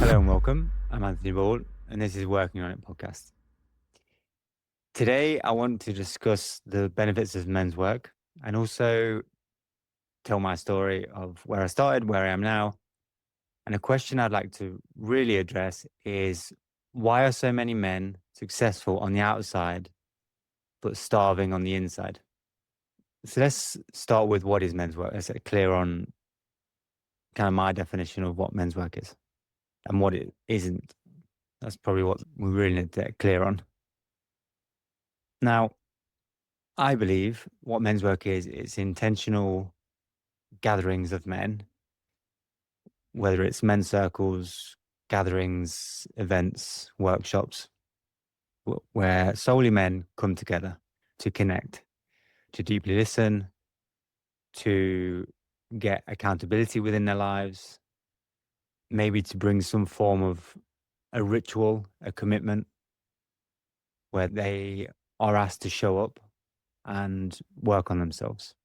Hello and welcome. I'm Anthony Ball, and this is Working on It podcast. Today, I want to discuss the benefits of men's work and also tell my story of where I started, where I am now. And a question I'd like to really address is why are so many men successful on the outside but starving on the inside? So let's start with what is men's work. Let's get clear on kind of my definition of what men's work is and what it isn't. That's probably what we really need to get clear on. Now, I believe what men's work is, it's intentional gatherings of men, whether it's men's circles, gatherings, events, workshops, where solely men come together to connect, to deeply listen, to get accountability within their lives, maybe to bring some form of a ritual, a commitment, where they are asked to show up and work on themselves.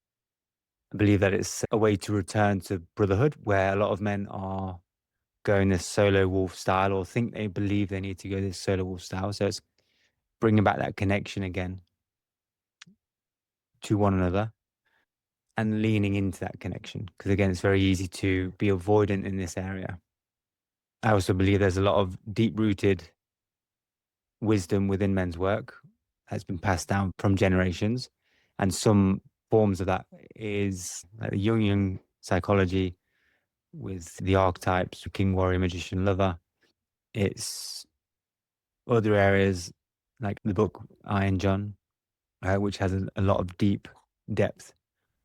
I believe that it's a way to return to brotherhood, where a lot of men are going this solo wolf style or think they believe they need to go this solo wolf style. So it's bringing back that connection again to one another and leaning into that connection. Because again, it's very easy to be avoidant in this area. I also believe there's a lot of deep rooted wisdom within men's work that's been passed down from generations. And some forms of that is like the Jungian psychology with the archetypes, king, warrior, magician, lover. It's other areas like the book Iron John, which has a lot of deep depth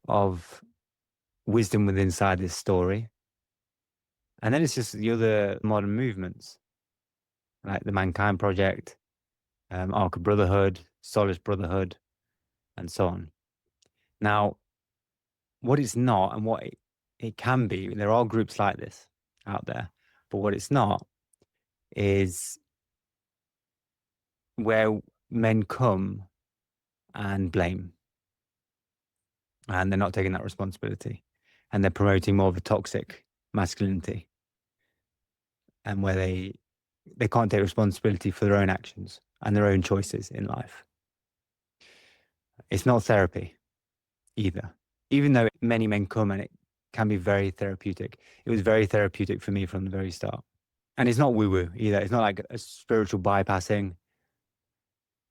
of wisdom within inside this story. And then it's just the other modern movements, like the Mankind Project, Ark of Brotherhood, Solace Brotherhood, and so on. Now, what it's not and what it can be, there are groups like this out there, but what it's not is where men come and blame, and they're not taking that responsibility, and they're promoting more of a toxic masculinity, and where they can't take responsibility for their own actions and their own choices in life. It's not therapy either, even though many men come and it can be very therapeutic. It was very therapeutic for me from the very start. And it's not woo woo either. It's not like a spiritual bypassing.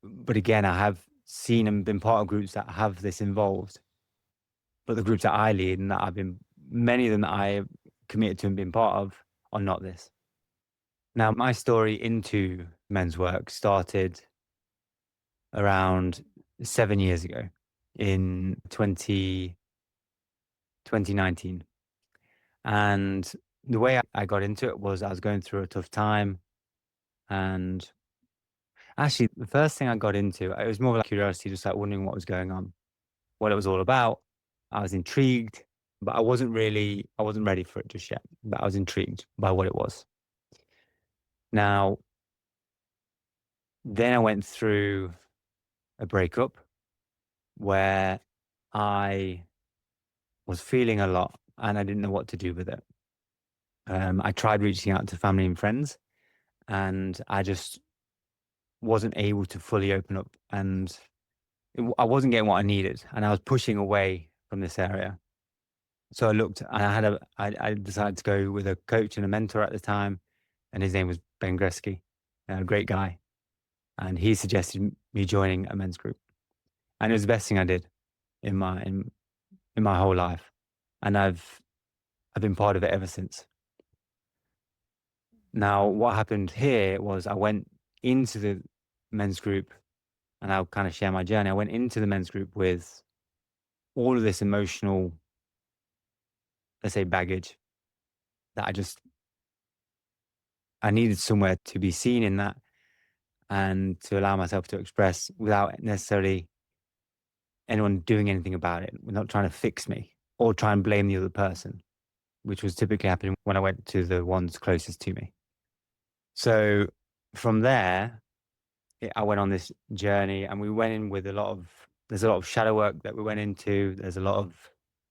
But again, I have seen and been part of groups that have this involved. But the groups that I lead and that I've been, many of them that I committed to and been part of are not this. Now, my story into men's work started around 7 years ago in 2019. And the way I got into it was I was going through a tough time. And actually, the first thing I got into, it was more like curiosity, just like wondering what was going on, what it was all about. I was intrigued, but I wasn't ready for it just yet. But I was intrigued by what it was. Now, then I went through a breakup where I was feeling a lot and I didn't know what to do with it. I tried reaching out to family and friends, and I just wasn't able to fully open up, and I wasn't getting what I needed, and I was pushing away from this area. So I looked, and I decided to go with a coach and a mentor at the time, and his name was Ben Gresky, a great guy, and he suggested me joining a men's group, and it was the best thing I did in my whole life, and I've been part of it ever since. Now, what happened here was I went into the men's group, and I'll kind of share my journey. I went into the men's group with all of this emotional, let's say, baggage that I needed somewhere to be seen in that and to allow myself to express without necessarily anyone doing anything about it. We're not trying to fix me or try and blame the other person, which was typically happening when I went to the ones closest to me. So from there, I went on this journey, and we went in with there's a lot of shadow work that we went into. There's a lot of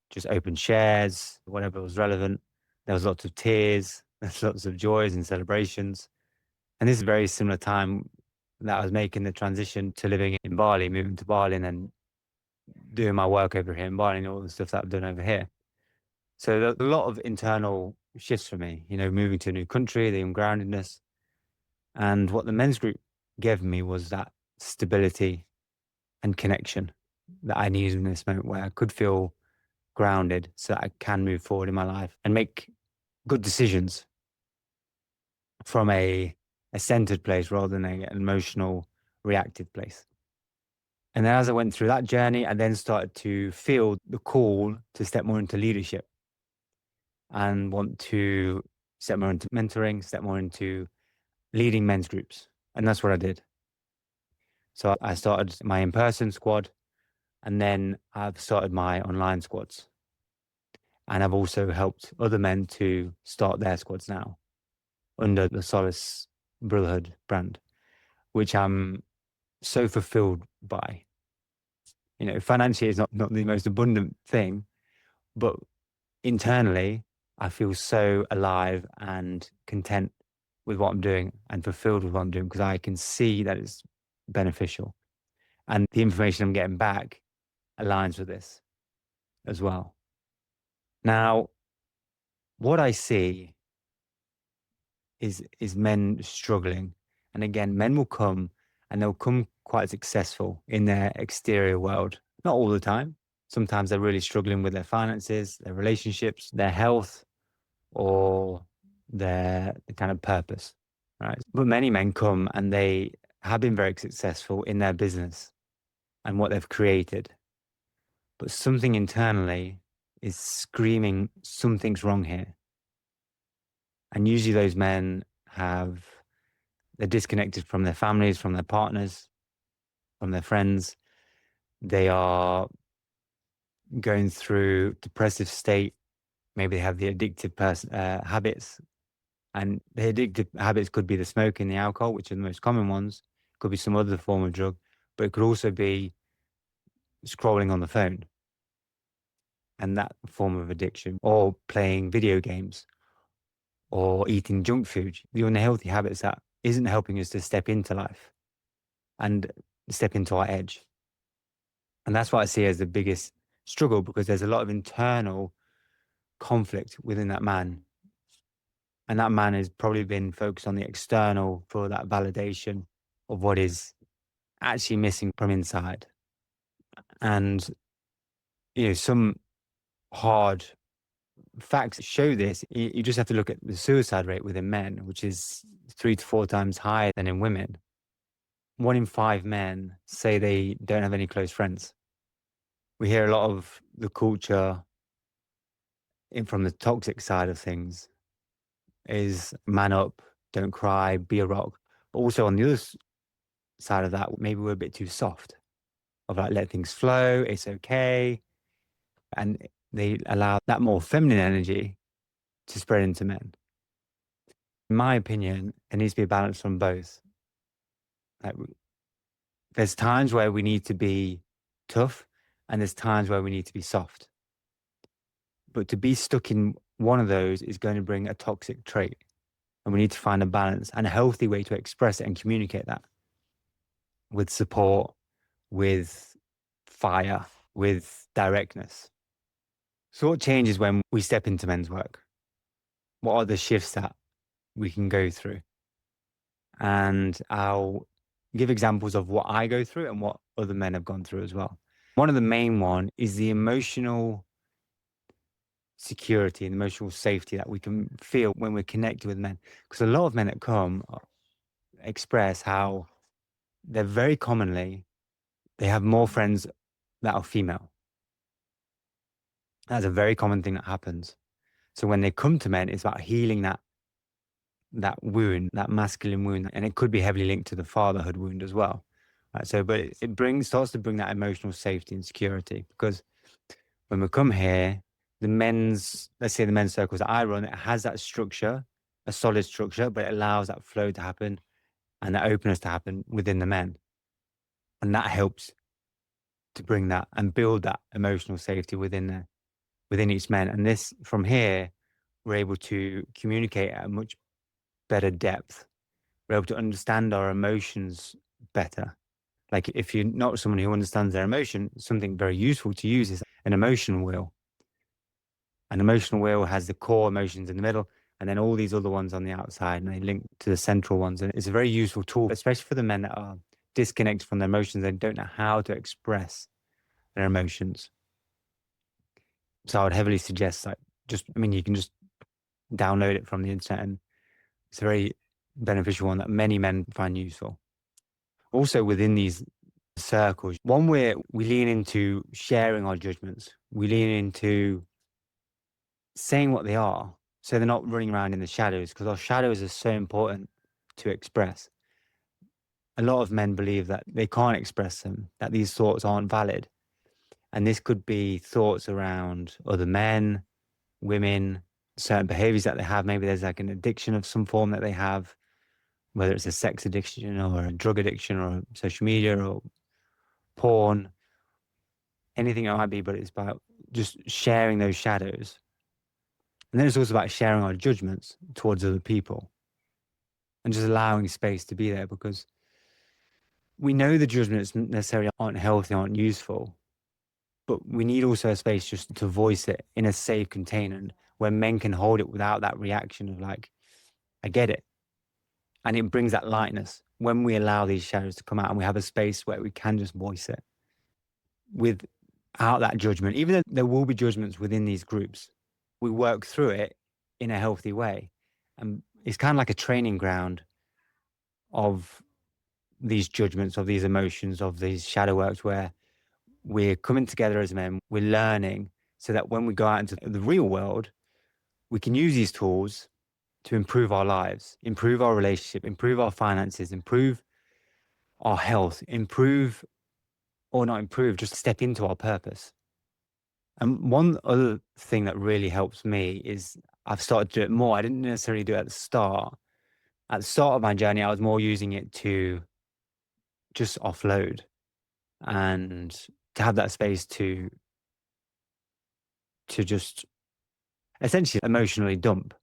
just open shares, whatever was relevant. There was lots of tears. There's lots of joys and celebrations. And this is a very similar time that I was making the transition to living in Bali, moving to Bali, and then doing my work over here in Bali and all the stuff that I've done over here. So there's a lot of internal shifts for me, moving to a new country, the ungroundedness. And what the men's group gave me was that stability and connection that I needed in this moment where I could feel grounded so that I can move forward in my life and make good decisions from a centered place rather than an emotional, reactive place. And then as I went through that journey, I then started to feel the call to step more into leadership and want to step more into mentoring, step more into leading men's groups. And that's what I did. So I started my in person squad, and then I've started my online squads. And I've also helped other men to start their squads now under the Solace Brotherhood brand, which I'm so fulfilled by. Financially, it's not the most abundant thing, but internally, I feel so alive and content with what I'm doing and fulfilled with what I'm doing because I can see that it's beneficial. And the information I'm getting back aligns with this as well. Now, what I see is men struggling. And again, men will come and they'll come quite successful in their exterior world. Not all the time. Sometimes they're really struggling with their finances, their relationships, their health, or their kind of purpose. Right. But many men come and they have been very successful in their business and what they've created. But something internally is screaming, something's wrong here. And usually those men they're disconnected from their families, from their partners, from their friends. They are going through depressive state. Maybe they have the addictive habits, and the addictive habits could be the smoking, the alcohol, which are the most common ones. Could be some other form of drug, but it could also be scrolling on the phone and that form of addiction, or playing video games, or eating junk food, the unhealthy habits that isn't helping us to step into life and step into our edge. And that's what I see as the biggest struggle because there's a lot of internal conflict within that man. And that man has probably been focused on the external for that validation of what is actually missing from inside. And, some hard facts show this. You just have to look at the suicide rate within men, which is 3 to 4 times higher than in women. 1 in 5 men say they don't have any close friends. We hear a lot of the culture from the toxic side of things is man up, don't cry, be a rock. But also on the other side of that, maybe we're a bit too soft of like, let things flow, it's okay. And they allow that more feminine energy to spread into men. In my opinion, there needs to be a balance from both. Like, there's times where we need to be tough and there's times where we need to be soft. But to be stuck in one of those is going to bring a toxic trait. And we need to find a balance and a healthy way to express it and communicate that with support, with fire, with directness. So what changes when we step into men's work? What are the shifts that we can go through? And I'll give examples of what I go through and what other men have gone through as well. One of the main one is the emotional security and emotional safety that we can feel when we're connected with men. Because a lot of men that come express how they're very commonly, they have more friends that are female. That's a very common thing that happens. So when they come to men, it's about healing that wound, that masculine wound, and it could be heavily linked to the fatherhood wound as well. Right? So, but it starts to bring that emotional safety and security because when we come here, let's say the men's circles that I run, it has that structure, a solid structure, but it allows that flow to happen and that openness to happen within the men, and that helps to bring that and build that emotional safety within each man. And this from here we're able to communicate at a much better depth. We're able to understand our emotions better. Like if you're not someone who understands their emotion, something very useful to use is an emotion wheel. An emotional wheel has the core emotions in the middle and then all these other ones on the outside, and they link to the central ones. And it's a very useful tool, especially for the men that are disconnected from their emotions and don't know how to express their emotions. So I would heavily suggest you can just download it from the internet, and it's a very beneficial one that many men find useful. Also within these circles, one where we lean into sharing our judgments, we lean into saying what they are, so they're not running around in the shadows, because our shadows are so important to express. A lot of men believe that they can't express them, that these thoughts aren't valid. And this could be thoughts around other men, women, certain behaviors that they have. Maybe there's like an addiction of some form that they have, whether it's a sex addiction or a drug addiction or social media or porn, anything it might be, but it's about just sharing those shadows. And then it's also about sharing our judgments towards other people and just allowing space to be there, because we know the judgments necessarily aren't healthy, aren't useful, but we need also a space just to voice it in a safe container where men can hold it without that reaction of like, I get it. And it brings that lightness when we allow these shadows to come out and we have a space where we can just voice it without that judgment. Even though there will be judgments within these groups, we work through it in a healthy way. And it's kind of like a training ground of these judgments, of these emotions, of these shadow works, where we're coming together as men, we're learning, so that when we go out into the real world, we can use these tools to improve our lives, improve our relationship, improve our finances, improve our health, improve or not improve, just step into our purpose. And one other thing that really helps me is I've started to do it more. I didn't necessarily do it at the start. At the start of my journey, I was more using it to just offload and to have that space to just essentially emotionally dump.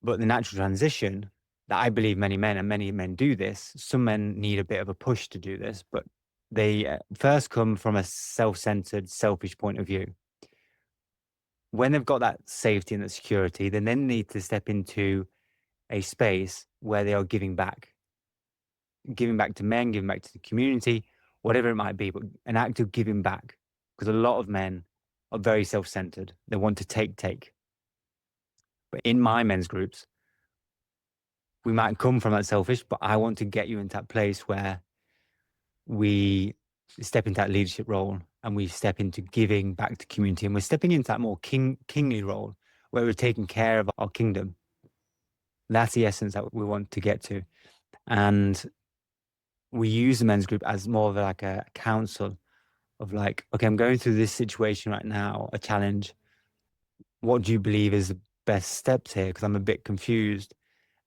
But the natural transition that I believe many men do this, some men need a bit of a push to do this, but they first come from a self-centered, selfish point of view. When they've got that safety and that security, they then need to step into a space where they are giving back to men, giving back to the community, whatever it might be, but an act of giving back. Because a lot of men are very self-centered. They want to take. But in my men's groups, we might come from that selfish, but I want to get you into that place where we step into that leadership role and we step into giving back to community, and we're stepping into that more kingly role where we're taking care of our kingdom. That's the essence that we want to get to. And we use the men's group as more of like a council of like, okay, I'm going through this situation right now, a challenge. What do you believe is the best steps here? Because I'm a bit confused.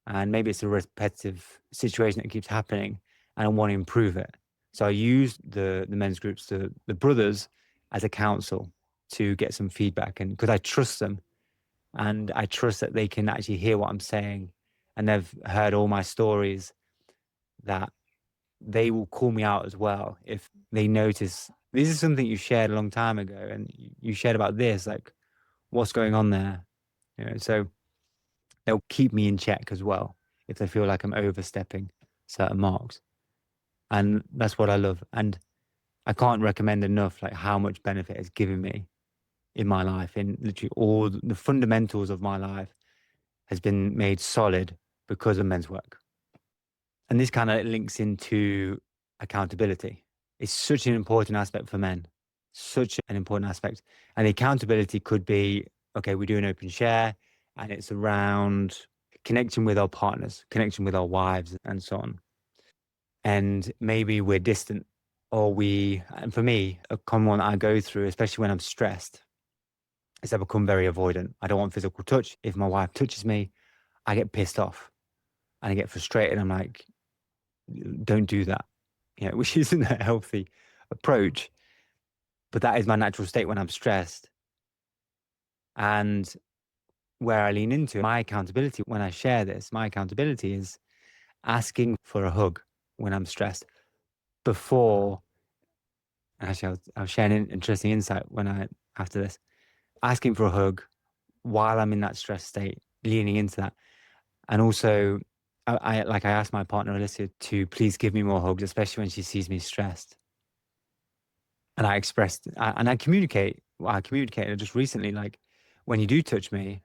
And maybe it's a repetitive situation that keeps happening and I want to improve it. So I use the men's groups, the brothers, as a council to get some feedback, and because I trust them and I trust that they can actually hear what I'm saying, and they've heard all my stories, that they will call me out as well if they notice this is something you shared a long time ago and you shared about this, like what's going on there, so they'll keep me in check as well if they feel like I'm overstepping certain marks. And that's what I love. And I can't recommend enough like how much benefit it's given me in my life, in literally all the fundamentals of my life has been made solid because of men's work. And this kind of links into accountability. It's such an important aspect for men, such an important aspect. And the accountability could be, okay, we do an open share and it's around connection with our partners, connection with our wives and so on. And maybe we're distant, and for me, a common one I go through, especially when I'm stressed, is I become very avoidant. I don't want physical touch. If my wife touches me, I get pissed off and I get frustrated. I'm like, don't do that, which isn't a healthy approach. But that is my natural state when I'm stressed. And where I lean into my accountability when I share this, my accountability is asking for a hug when I'm stressed before. Actually, I'll share an interesting insight after this. Asking for a hug while I'm in that stress state, leaning into that. And also, I asked my partner, Alicia, to please give me more hugs, especially when she sees me stressed. And I communicate. Well, I communicated just recently, like, when you do touch me,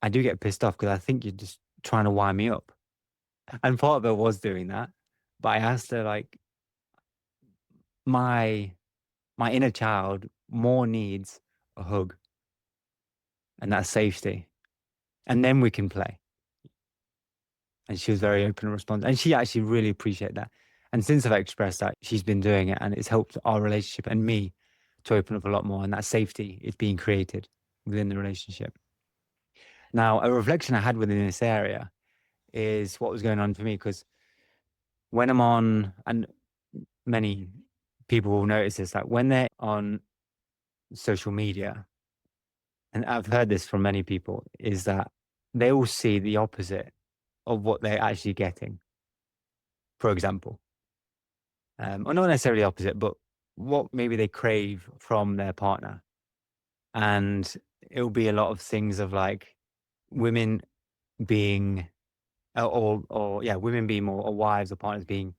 I do get pissed off because I think you're just trying to wind me up. And part of it was doing that. But I asked her, like, my my inner child more needs a hug and that safety. And then we can play. And she was very open and responsive. And she actually really appreciated that. And since I've expressed that, she's been doing it and it's helped our relationship and me to open up a lot more. And that safety is being created within the relationship. Now, a reflection I had within this area is what was going on for me. Because when I'm on, and many people will notice this, that when they're on social media, and I've heard this from many people, is that they all see the opposite of what they're actually getting. For example, or not necessarily opposite, but what maybe they crave from their partner. And it'll be a lot of things of like women being, or yeah, women being more, or wives or partners being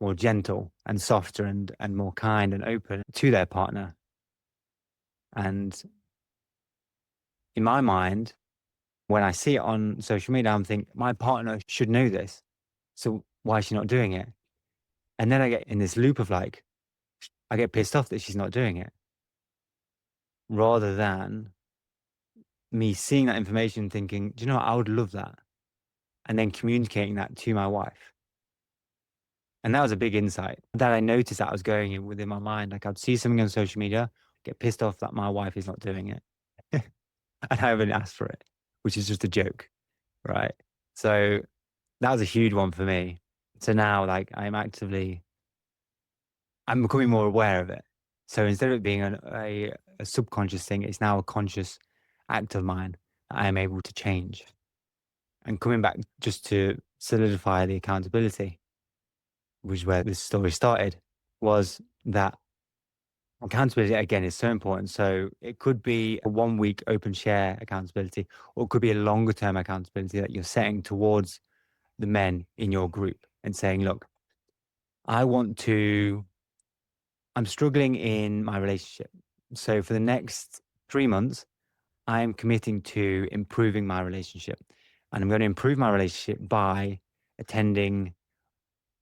more gentle and softer and more kind and open to their partner. And in my mind, when I see it on social media, I'm thinking my partner should know this. So why is she not doing it? And then I get in this loop of like, I get pissed off that she's not doing it rather than me seeing that information thinking, do you know what? I would love that. And then communicating that to my wife. And that was a big insight that I noticed that I was going in within my mind. Like I'd see something on social media, get pissed off that my wife is not doing it. And I haven't asked for it, which is just a joke. Right. So that was a huge one for me. So now like I'm becoming more aware of it. So instead of it being a subconscious thing, it's now a conscious act of mine that I am able to change. And coming back just to solidify the accountability, which is where this story started, was that accountability again is so important. So it could be a 1 week open share accountability, or it could be a longer term accountability that you're setting towards the men in your group and saying, look, I want to, I'm struggling in my relationship. So for the next 3 months, I am committing to improving my relationship. And I'm going to improve my relationship by attending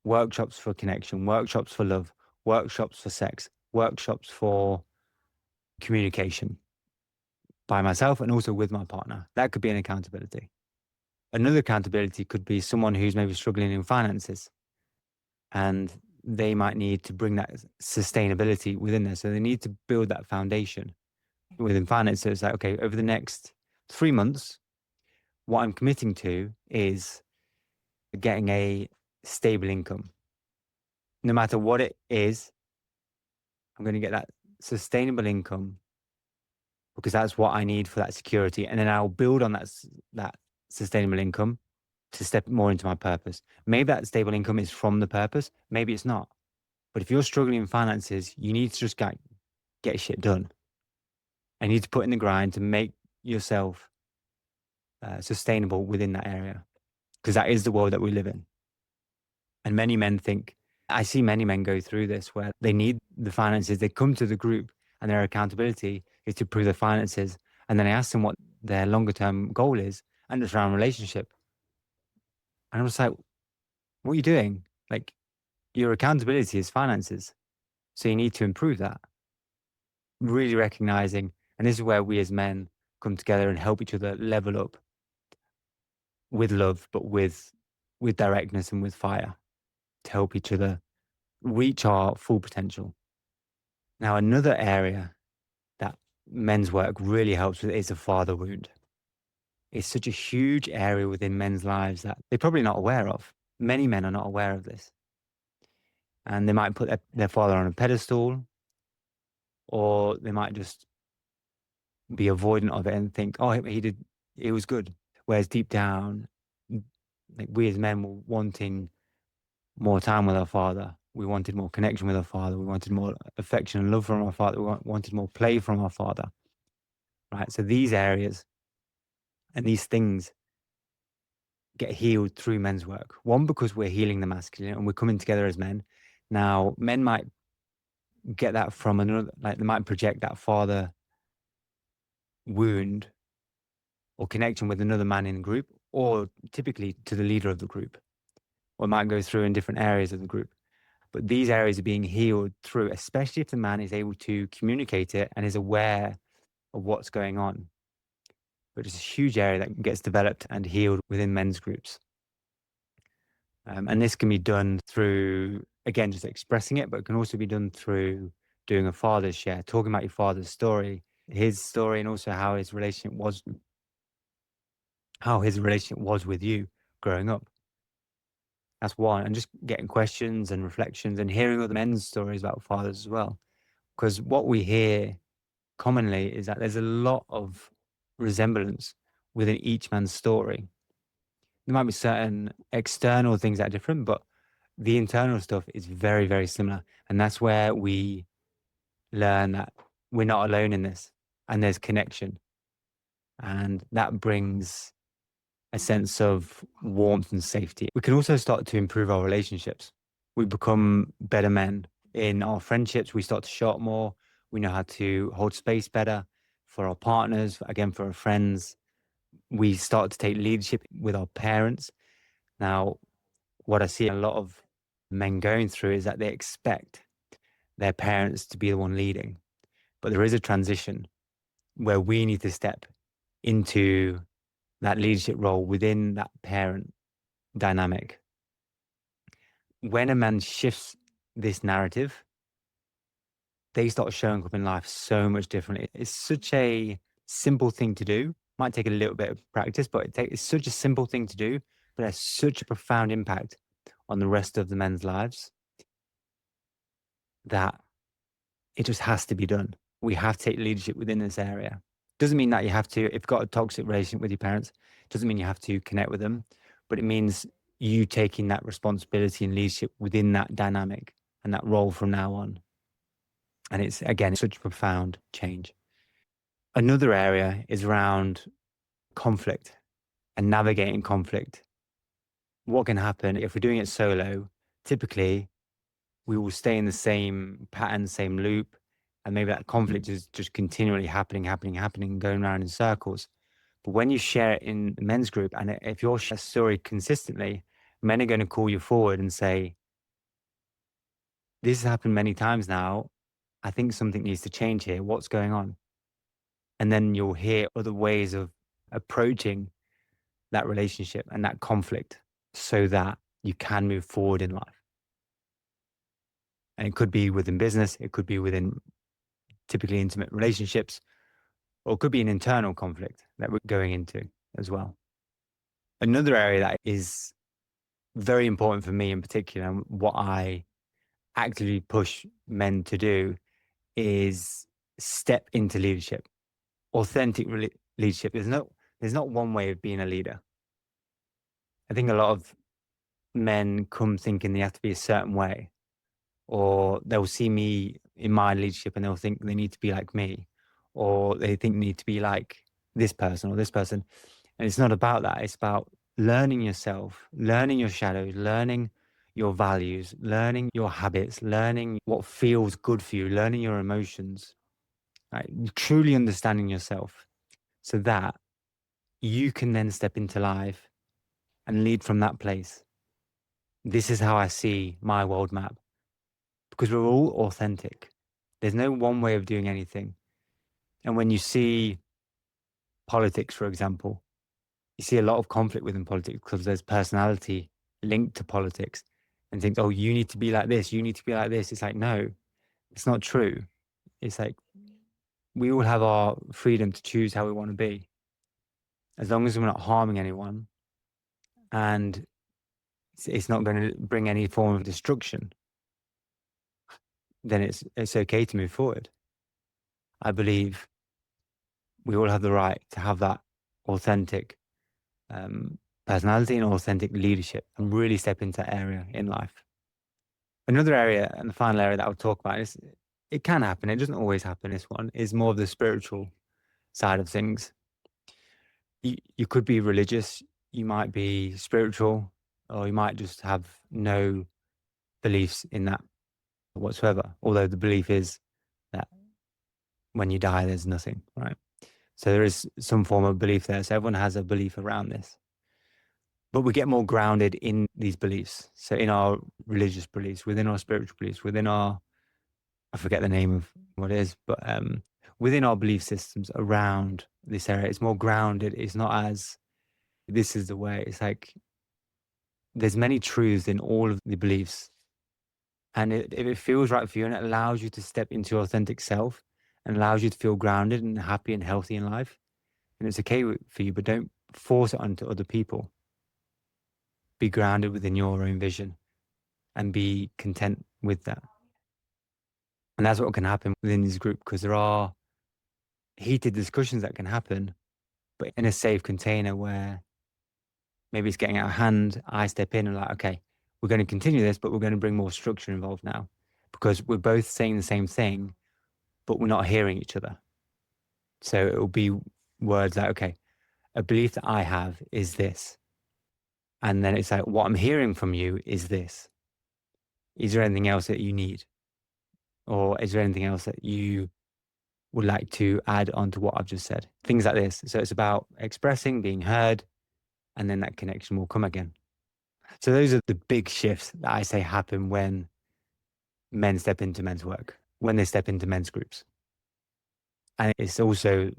workshops for connection, workshops for love, workshops for sex, workshops for communication by myself and also with my partner. That could be an accountability. Another accountability could be someone who's maybe struggling in finances and they might need to bring that sustainability within there. So they need to build that foundation within finance. So it's like, okay, over the next 3 months, what I'm committing to is getting a stable income. No matter what it is, I'm going to get that sustainable income because that's what I need for that security. And then I'll build on that sustainable income to step more into my purpose. Maybe that stable income is from the purpose. Maybe it's not. But if you're struggling in finances, you need to just get shit done. And you need to put in the grind to make yourself sustainable within that area because that is the world that we live in. And many men think, I see many men go through this where they need the finances. They come to the group and their accountability is to improve their finances. And then I ask them what their longer term goal is and it's around relationship. And I'm just like, what are you doing? Like your accountability is finances. So you need to improve that. Really recognizing, and this is where we as men come together and help each other level up with love, but with directness and with fire to help each other reach our full potential. Now, another area that men's work really helps with is a father wound. It's such a huge area within men's lives that they're probably not aware of. Many men are not aware of this. And they might put their father on a pedestal, or they might just be avoidant of it and think, oh, he did, it was good. Whereas deep down, like we as men were wanting more time with our father. We wanted more connection with our father. We wanted more affection and love from our father. We wanted more play from our father. Right. So these areas and these things get healed through men's work. One, because we're healing the masculine and we're coming together as men. Now, men might get that from another, like they might project that father wound or connection with another man in the group, or typically to the leader of the group, or it might go through in different areas of the group. But these areas are being healed through, especially if the man is able to communicate it and is aware of what's going on. But it's a huge area that gets developed and healed within men's groups. And this can be done through, again, just expressing it, but it can also be done through doing a father's share, talking about your father's story, his story, and also how his relationship was with you growing up. That's one. And just getting questions and reflections and hearing other men's stories about fathers as well. Because what we hear commonly is that there's a lot of resemblance within each man's story. There might be certain external things that are different, but the internal stuff is very, very similar. And that's where we learn that we're not alone in this and there's connection. And that brings a sense of warmth and safety. We can also start to improve our relationships. We become better men in our friendships. We start to show up more. We know how to hold space better for our partners, again, for our friends. We start to take leadership with our parents. Now, what I see a lot of men going through is that they expect their parents to be the one leading. But there is a transition where we need to step into that leadership role within that parent dynamic. When a man shifts this narrative, they start showing up in life so much differently. It's such a simple thing to do. Might take a little bit of practice, but it's such a simple thing to do, but has such a profound impact on the rest of the men's lives that it just has to be done. We have to take leadership within this area. Doesn't mean that you have to, if you've got a toxic relationship with your parents, doesn't mean you have to connect with them, but it means you taking that responsibility and leadership within that dynamic and that role from now on. And it's, again, such a profound change. Another area is around conflict and navigating conflict. What can happen if we're doing it solo? Typically, we will stay in the same pattern, same loop, and maybe that conflict is just continually happening, going around in circles. But when you share it in the men's group, and if you're sharing a story consistently, men are going to call you forward and say, this has happened many times now. I think something needs to change here. What's going on? And then you'll hear other ways of approaching that relationship and that conflict so that you can move forward in life. And it could be within business, it could be within typically intimate relationships, or it could be an internal conflict that we're going into as well. Another area that is very important for me in particular, and what I actively push men to do is step into leadership, authentic leadership. There's not one way of being a leader. I think a lot of men come thinking they have to be a certain way, or they'll see me in my leadership and they'll think they need to be like me, or they think they need to be like this person or this person. And it's not about that. It's about learning yourself, learning your shadows, learning your values, learning your habits, learning what feels good for you, learning your emotions, right? Truly understanding yourself so that you can then step into life and lead from that place. This is how I see my world map because we're all authentic. There's no one way of doing anything. And when you see politics, for example, you see a lot of conflict within politics because there's personality linked to politics and think, oh, you need to be like this, you need to be like this. It's like, no, it's not true. It's like we all have our freedom to choose how we want to be, as long as we're not harming anyone and it's not going to bring any form of destruction, then it's okay to move forward. I believe we all have the right to have that authentic um, personality and authentic leadership and really step into that area in life. Another area and the final area that I would talk about is it can happen. It doesn't always happen. This one is more of the spiritual side of things. You could be religious, you might be spiritual, or you might just have no beliefs in that whatsoever. Although the belief is that when you die, there's nothing, right? So there is some form of belief there. So everyone has a belief around this. But we get more grounded in these beliefs. So in our religious beliefs, within our spiritual beliefs, within our, I forget the name of what it is, but within our belief systems around this area, it's more grounded. It's not as this is the way. It's like there's many truths in all of the beliefs. And if it feels right for you and it allows you to step into your authentic self and allows you to feel grounded and happy and healthy in life, and it's okay for you, but don't force it onto other people. Be grounded within your own vision and be content with that. And that's what can happen within this group because there are heated discussions that can happen, but in a safe container where maybe it's getting out of hand. I step in and like, okay, we're going to continue this, but we're going to bring more structure involved now because we're both saying the same thing, but we're not hearing each other. So it will be words like, okay, a belief that I have is this. And then it's like, what I'm hearing from you is this. Is there anything else that you need? Or is there anything else that you would like to add on to what I've just said? Things like this. So it's about expressing, being heard, and then that connection will come again. So those are the big shifts that I say happen when men step into men's work, when they step into men's groups. And it's also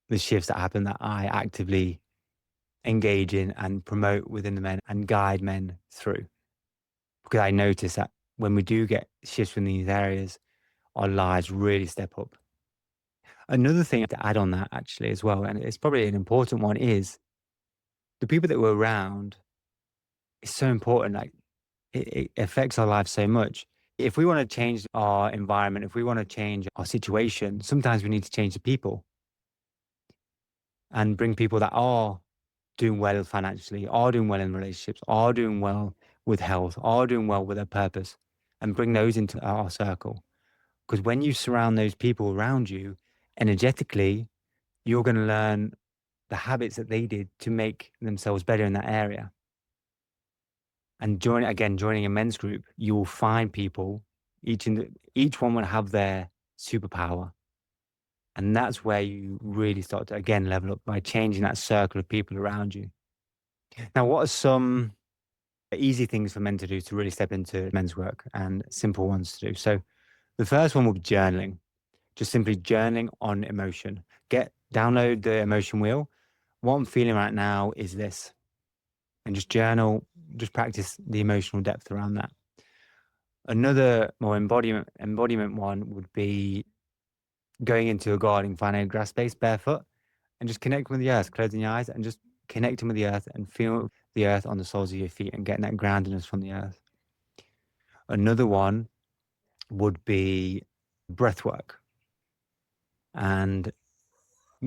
the shifts that happen that I actively engage in and promote within the men and guide men through. Because I notice that when we do get shifts in these areas, our lives really step up. Another thing to add on that actually as well, and it's probably an important one, is the people that we're around is so important. Like it affects our lives so much. If we want to change our environment, if we want to change our situation, sometimes we need to change the people and bring people that are doing well financially, are doing well in relationships, are doing well with health, are doing well with their purpose, and bring those into our circle. Because when you surround those people around you energetically, you're going to learn the habits that they did to make themselves better in that area. And joining a men's group, you will find people, each one will have their superpower. And that's where you really start to, again, level up by changing that circle of people around you. Now, what are some easy things for men to do to really step into men's work and simple ones to do? So the first one will be journaling, just simply journaling on emotion. Download the emotion wheel. What I'm feeling right now is this, and just journal, just practice the emotional depth around that. Another more embodiment one would be going into a garden, finding a grass space barefoot and just connecting with the earth, closing your eyes and just connecting with the earth and feel the earth on the soles of your feet and getting that groundedness from the earth. Another one would be breath work and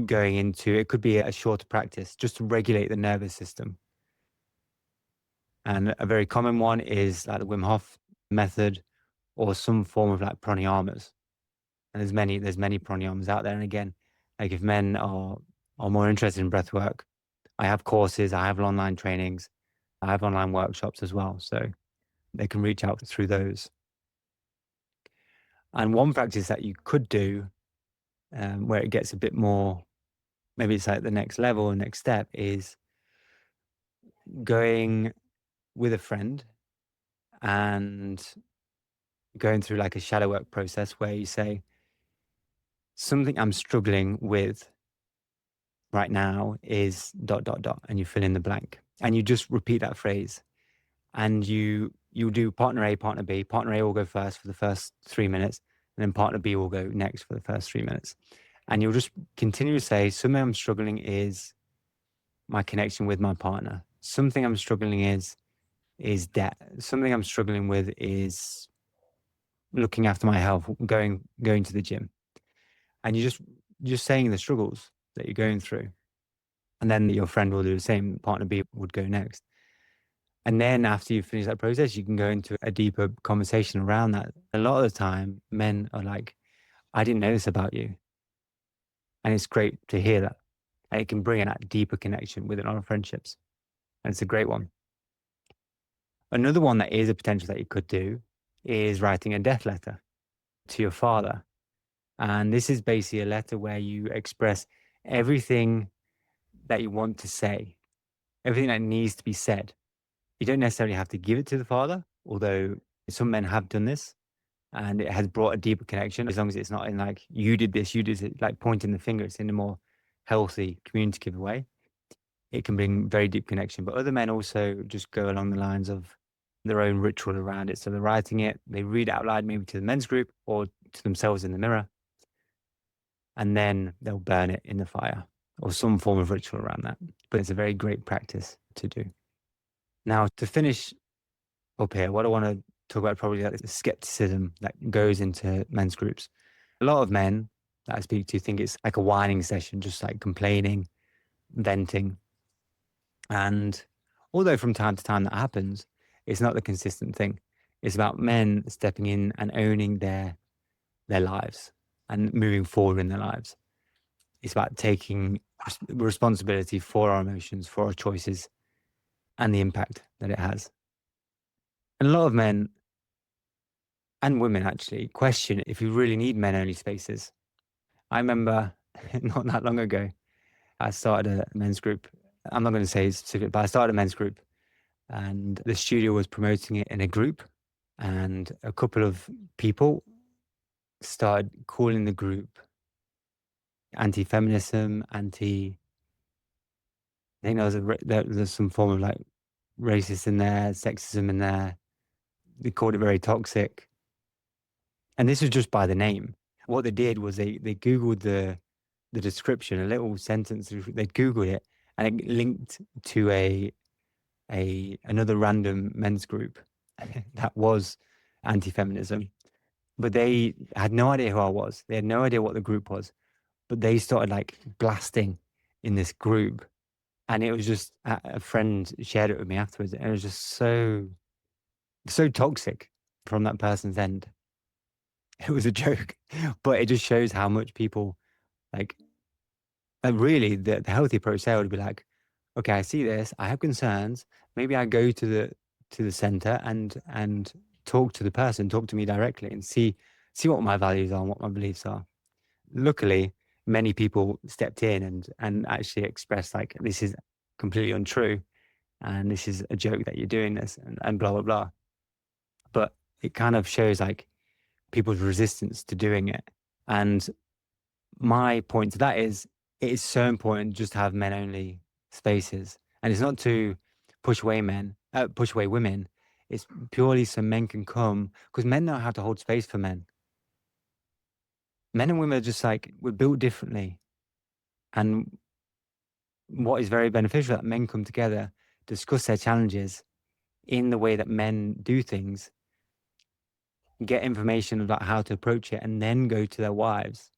going into it could be a shorter practice just to regulate the nervous system. And a very common one is like the Wim Hof method or some form of like pranayamas. And there's many pranayamas out there. And again, like if men are more interested in breath work, I have courses, I have online trainings, I have online workshops as well. So they can reach out through those. And one practice that you could do where it gets a bit more, maybe it's like the next level, next step is going with a friend and going through like a shadow work process where you say, something I'm struggling with right now is dot, dot, dot, and you fill in the blank. And you just repeat that phrase. And you do partner A, partner B. Partner A will go first for the first 3 minutes, and then partner B will go next for the first 3 minutes. And you'll just continue to say, something I'm struggling is my connection with my partner. Something I'm struggling is debt. Something I'm struggling with is looking after my health, going to the gym. And you just saying the struggles. that you're going through. And then your friend will do the same, partner B would go next. And then after you finish that process, you can go into a deeper conversation around that. A lot of the time, men are like, I didn't know this about you. And it's great to hear that. And it can bring in that deeper connection within our friendships. And it's a great one. Another one that is a potential that you could do is writing a death letter to your father. And this is basically a letter where you express everything that you want to say, everything that needs to be said. You don't necessarily have to give it to the father, although some men have done this and it has brought a deeper connection as long as it's not in like, you did this, you did it, like pointing the finger. It's in a more healthy, communicative way. It can bring very deep connection. But other men also just go along the lines of their own ritual around it. So they're writing it, they read it out loud, maybe to the men's group or to themselves in the mirror, and then they'll burn it in the fire or some form of ritual around that. But it's a very great practice to do. Now, to finish up here, what I want to talk about probably like the skepticism that goes into men's groups. A lot of men that I speak to think it's like a whining session, just like complaining, venting. And although from time to time that happens, it's not the consistent thing. It's about men stepping in and owning their lives and moving forward in their lives. It's about taking responsibility for our emotions, for our choices, and the impact that it has. And a lot of men and women actually question if you really need men only spaces. I remember not that long ago, I started a men's group. I'm not going to say specific, but I started a men's group and the studio was promoting it in a group. And a couple of people started calling the group anti-feminism, I think there's some form of like racist in there, sexism in there. They called it very toxic. And this was just by the name. What they did was they Googled the description, a little sentence, they Googled it and it linked to another random men's group that was anti-feminism. But they had no idea who I was. They had no idea what the group was. But they started like blasting in this group. And it was just a friend shared it with me afterwards. And it was just so toxic from that person's end. It was a joke, but it just shows how much people like really the healthy approach there would be like, okay, I see this, I have concerns. Maybe I go to the center and talk to the person, talk to me directly and see what my values are and what my beliefs are. Luckily, many people stepped in and actually expressed like, this is completely untrue and this is a joke that you're doing this and blah blah blah. But it kind of shows like people's resistance to doing it. And my point to that is it is so important just to have men only spaces. And it's not to push away push away women. It's purely so men can come because men know how to hold space for men. Men and women are just like, we're built differently. And what is very beneficial that men come together, discuss their challenges in the way that men do things, get information about how to approach it, and then go to their wives.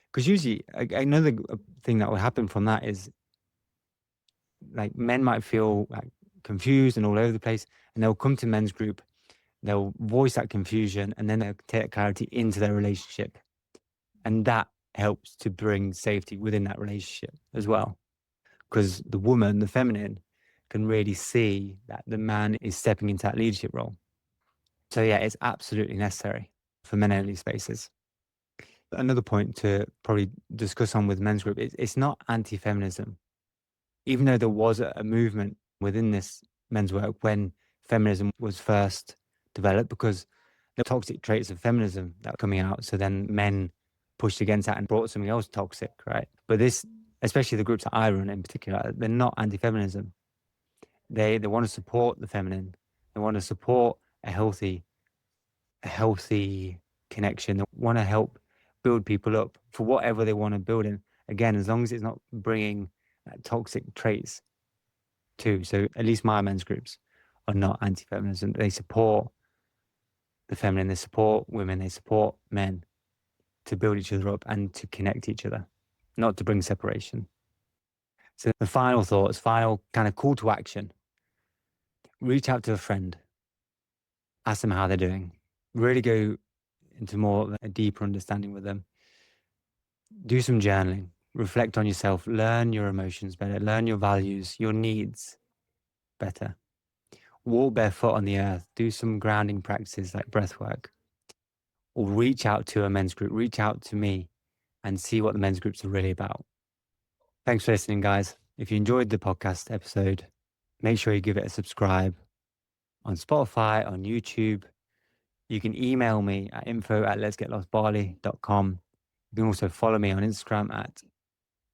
Because usually, another thing that will happen from that is like men might feel like confused and all over the place, and they'll come to men's group, they'll voice that confusion, and then they'll take clarity into their relationship. And that helps to bring safety within that relationship as well. Because the woman, the feminine, can really see that the man is stepping into that leadership role. So yeah, it's absolutely necessary for men only spaces. Another point to probably discuss on with men's group is it's not anti-feminism. Even though there was a movement within this men's work when feminism was first developed, because the toxic traits of feminism that were coming out. So then men pushed against that and brought something else toxic, right? But this, especially the groups that I run in particular, they're not anti-feminism. They want to support the feminine. They want to support a healthy connection. They want to help build people up for whatever they want to build in. Again, as long as it's not bringing toxic traits too. So at least my men's groups are not anti-feminism. They support the feminine, they support women, they support men to build each other up and to connect each other. not to bring separation. So the final thoughts, final kind of call to action. Reach out to a friend. Ask them how they're doing. Really go into more of a deeper understanding with them. Do some journaling. Reflect on yourself. Learn your emotions better. Learn your values, your needs better. Walk barefoot on the earth. Do some grounding practices like breath work. Or reach out to a men's group. Reach out to me and see what the men's groups are really about. Thanks for listening, guys. If you enjoyed the podcast episode, make sure you give it a subscribe on Spotify, on YouTube. You can email me at info@letsgetlostbarley.com. You can also follow me on Instagram at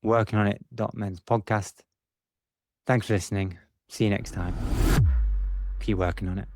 workingonit.menspodcast. Thanks for listening. See you next time. Keep working on it.